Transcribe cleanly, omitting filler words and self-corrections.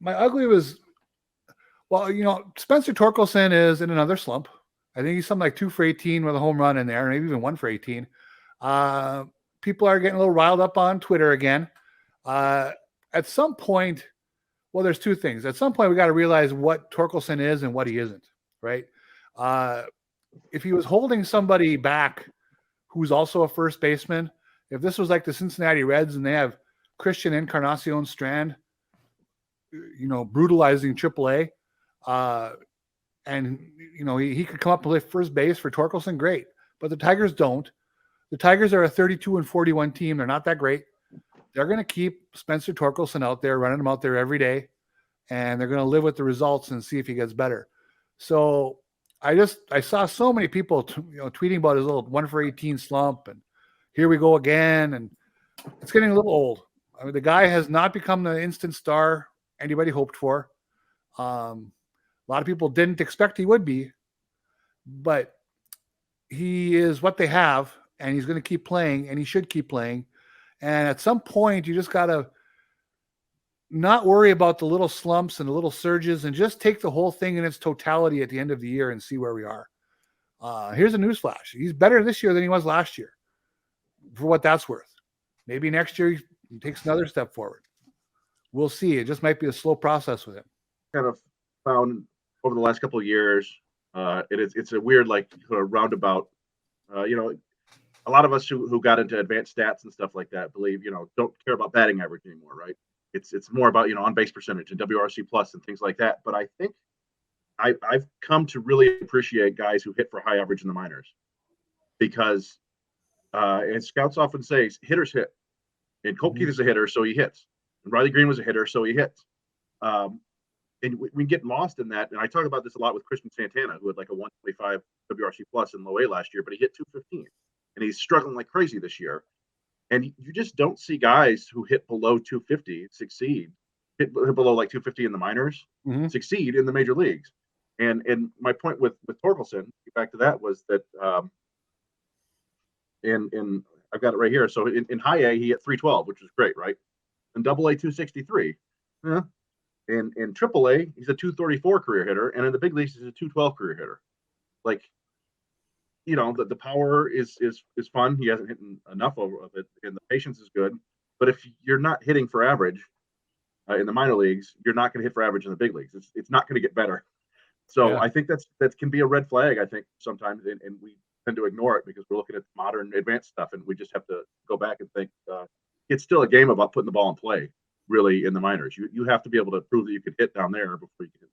my ugly was, well, Spencer Torkelson is in another slump. I think he's something like 2 for 18 with a home run in there, maybe even 1 for 18. People are getting a little riled up on Twitter again. At some point, well, there's two things. At some point, we got to realize what Torkelson is and what he isn't, right? If he was holding somebody back who's also a first baseman, if this was like the Cincinnati Reds and they have Christian Encarnacion Strand, brutalizing AAA, and he could come up and play first base for Torkelson, great. But the Tigers don't. The Tigers are a 32-41 team. They're not that great. They're going to keep Spencer Torkelson out there, running him out there every day, and they're going to live with the results and see if he gets better. So I saw so many people tweeting about his little 1 for 18 slump, and here we go again, and it's getting a little old. I mean, the guy has not become the instant star anybody hoped for. A lot of people didn't expect he would be, but he is what they have, and he's going to keep playing, and he should keep playing. And at some point, you just got to not worry about the little slumps and the little surges and just take the whole thing in its totality at the end of the year and see where we are. Here's a newsflash. He's better this year than he was last year, for what that's worth. Maybe next year he takes another step forward. We'll see. It just might be a slow process with him. Kind of found over the last couple of years, it's a weird, like, sort of roundabout, a lot of us who got into advanced stats and stuff like that believe, don't care about batting average anymore, right? It's more about, on base percentage and WRC plus and things like that. But I think I've come to really appreciate guys who hit for high average in the minors, because as scouts often say, hitters hit. And Colt Keith is a hitter, so he hits. And Riley Green was a hitter, so he hits. And we get lost in that. And I talk about this a lot with Christian Santana, who had like a 125 WRC plus in low A last year, but he hit 215. And he's struggling like crazy this year. And you just don't see guys who hit below 250 succeed, hit below like 250 in the minors, succeed in the major leagues. And my point with Torkelson, back to that, was that in I've got it right here. So in high A, he hit 312, which is great, right? In double A, 263. Yeah. In triple A, he's a 234 career hitter. And in the big leagues, he's a 212 career hitter. Like, the power is fun. He hasn't hit enough of it, and the patience is good. But if you're not hitting for average in the minor leagues, you're not going to hit for average in the big leagues. It's not going to get better. So yeah. I think that can be a red flag, I think, sometimes, and we tend to ignore it because we're looking at modern advanced stuff, and we just have to go back and think it's still a game about putting the ball in play, really, in the minors. You have to be able to prove that you can hit down there before you can hit